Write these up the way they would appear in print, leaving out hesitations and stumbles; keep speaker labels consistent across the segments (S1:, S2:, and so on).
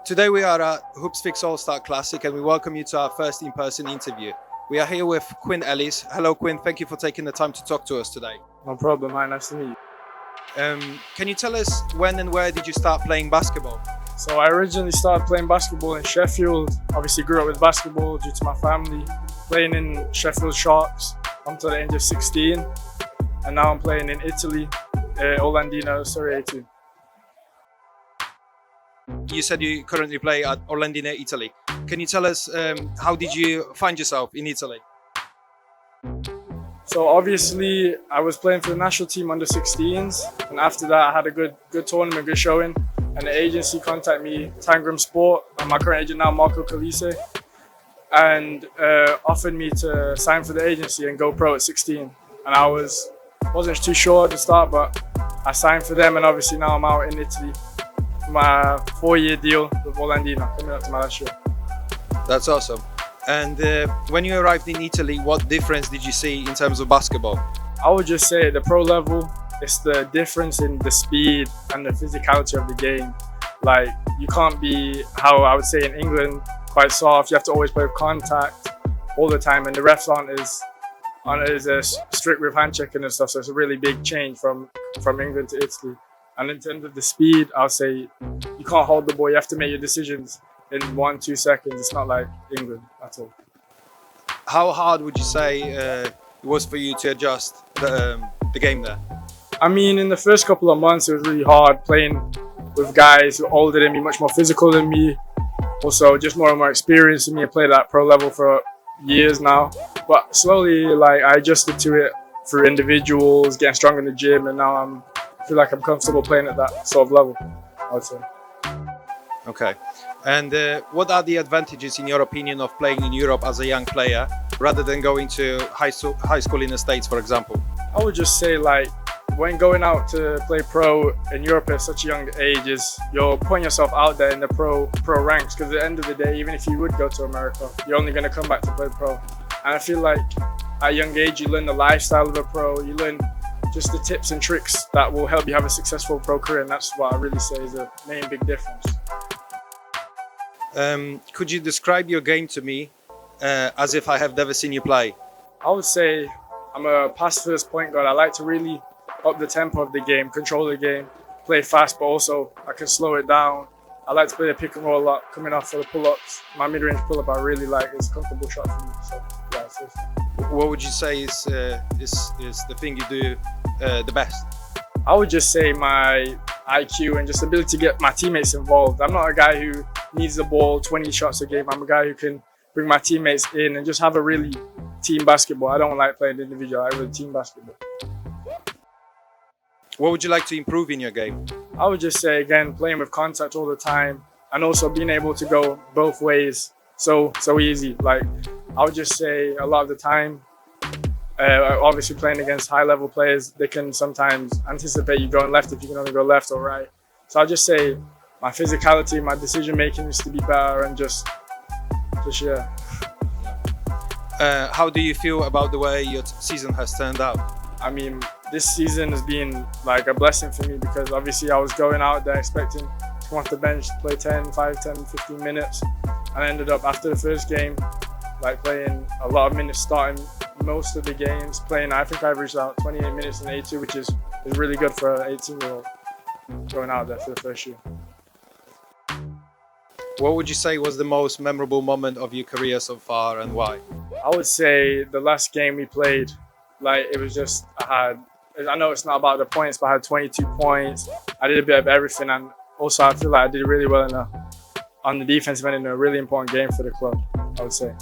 S1: Today we are at Hoops Fix All-Star Classic and we welcome you to our first in-person interview. We are here with Quinn Ellis. Hello Quinn, thank you for taking the time to talk to us today.
S2: No problem, hi, nice to meet you.
S1: Can you tell us when and where did you start playing basketball?
S2: So I originally started playing basketball in Sheffield. Obviously grew up with basketball due to my family. Playing in Sheffield Sharks until the age of 16. And now I'm playing in Italy, Orlandino Serie 2.
S1: You said you currently play at Orlandino, Italy. Can you tell us how did you find yourself in Italy?
S2: So obviously I was playing for the national team under 16s, and after that I had a good tournament, good showing, and the agency contacted me, Tangram Sport, and my current agent now, Marco Calise, and offered me to sign for the agency and go pro at 16. And I wasn't too sure at the start, but I signed for them, and obviously now I'm out in Italy. My 4-year deal with Orlandino, coming up to my last year.
S1: That's awesome. And when you arrived in Italy, what difference did you see in terms of basketball?
S2: I would just say at the pro level, it's the difference in the speed and the physicality of the game. Like, you can't be, how I would say in England, quite soft. You have to always play with contact all the time, and the refs aren't as strict with hand checking and stuff, so it's a really big change from England to Italy. And in terms of the speed, I'll say you can't hold the ball. You have to make your decisions in 1-2 seconds. It's not like England at all.
S1: How hard would you say it was for you to adjust the game there?
S2: I mean, in the first couple of months, it was really hard playing with guys who are older than me, much more physical than me. Also, just more and more experience than me. I played at pro level for years now. But slowly, I adjusted to it through individuals, getting stronger in the gym, and now I feel like I'm comfortable playing at that sort of level, I would say.
S1: Okay. And what are the advantages, in your opinion, of playing in Europe as a young player rather than going to high school in the States, for example?
S2: I would just say, when going out to play pro in Europe at such a young age, you're putting yourself out there in the pro ranks, because at the end of the day, even if you would go to America, you're only going to come back to play pro. And I feel like at a young age, you learn the lifestyle of a pro, you learn just the tips and tricks that will help you have a successful pro career, and that's what I really say is the main big difference.
S1: Could you describe your game to me as if I have never seen you play?
S2: I would say I'm a pass-first point guard. I like to really up the tempo of the game, control the game, play fast, but also I can slow it down. I like to play the pick and roll up, coming off for the pull-ups. My mid-range pull-up I really like. It's a comfortable shot for me. So yeah, it's this.
S1: What would you say is the thing you do the best?
S2: I would just say my IQ and just ability to get my teammates involved. I'm not a guy who needs the ball 20 shots a game. I'm a guy who can bring my teammates in and just have a really team basketball. I don't like playing individual. I really team basketball.
S1: What would you like to improve in your game?
S2: I would just say, again, playing with contact all the time, and also being able to go both ways so easy. I would just say a lot of the time, obviously playing against high-level players, they can sometimes anticipate you going left if you can only go left or right. So I'll just say my physicality, my decision-making needs to be better, and just yeah.
S1: How do you feel about the way your season has turned out?
S2: I mean, this season has been like a blessing for me, because obviously I was going out there expecting to come off the bench to play 10, 15 minutes. And I ended up, after the first game, playing a lot of minutes, starting most of the games, I think I averaged out 28 minutes in A2, which is really good for an 18-year-old going out there for the first year.
S1: What would you say was the most memorable moment of your career so far, and why?
S2: I would say the last game we played, it was just, I know it's not about the points, but I had 22 points. I did a bit of everything, and also I feel like I did really well on the defensive end in a really important game for the club, I would say.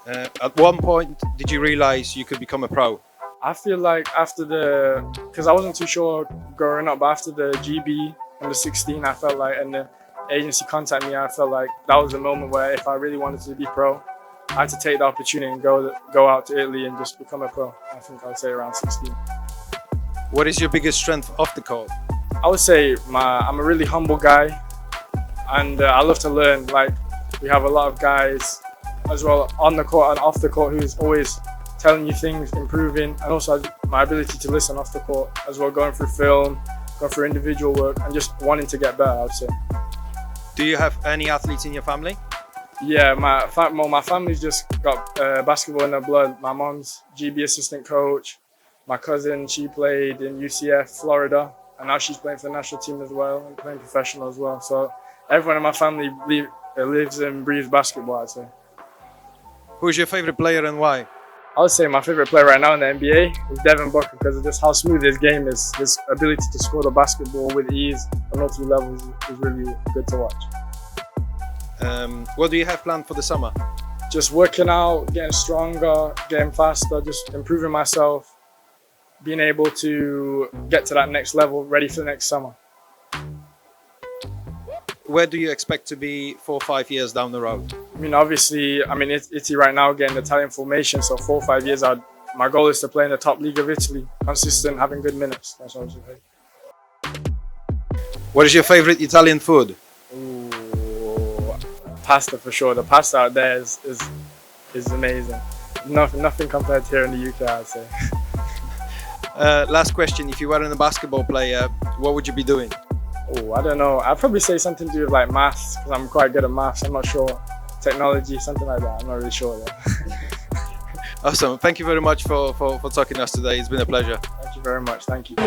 S1: At one point, did you realize you could become a pro?
S2: I feel like because I wasn't too sure growing up, but after the GB under 16, I felt like, and the agency contacted me, I felt like that was the moment where if I really wanted to be pro, I had to take the opportunity and go out to Italy and just become a pro. I think I'd say around 16.
S1: What is your biggest strength off the court?
S2: I would say I'm a really humble guy, and I love to learn. We have a lot of guys as well on the court and off the court who's always telling you things, improving, and also my ability to listen off the court as well, going through film, going through individual work, and just wanting to get better, I would say.
S1: Do you have any athletes in your family?
S2: Yeah, my family's just got basketball in their blood. My mom's GB assistant coach. My cousin, she played in UCF, Florida, and now she's playing for the national team as well and playing professional as well. So everyone in my family lives and breathes basketball, I'd say.
S1: Who's your favorite player and why?
S2: I would say my favorite player right now in the NBA is Devin Booker because of just how smooth his game is. His ability to score the basketball with ease on all three levels is really good to watch.
S1: What do you have planned for the summer?
S2: Just working out, getting stronger, getting faster, just improving myself, being able to get to that next level, ready for the next summer.
S1: Where do you expect to be 4 or 5 years down the road?
S2: I mean, obviously, Italy right now getting the Italian formation, so 4 or 5 years out. My goal is to play in the top league of Italy, consistent, having good minutes. That's what I was saying.
S1: What is your favorite Italian food?
S2: Ooh, pasta for sure. The pasta out there is amazing. Nothing compared to here in the UK, I'd say.
S1: Last question, if you weren't a basketball player, what would you be doing?
S2: Oh, I don't know. I'd probably say something to do with like maths, because I'm quite good at maths. I'm not sure. Technology, something like that. I'm not really sure though.
S1: Awesome. Thank you very much for talking to us today. It's been a pleasure.
S2: Thank you very much. Thank you.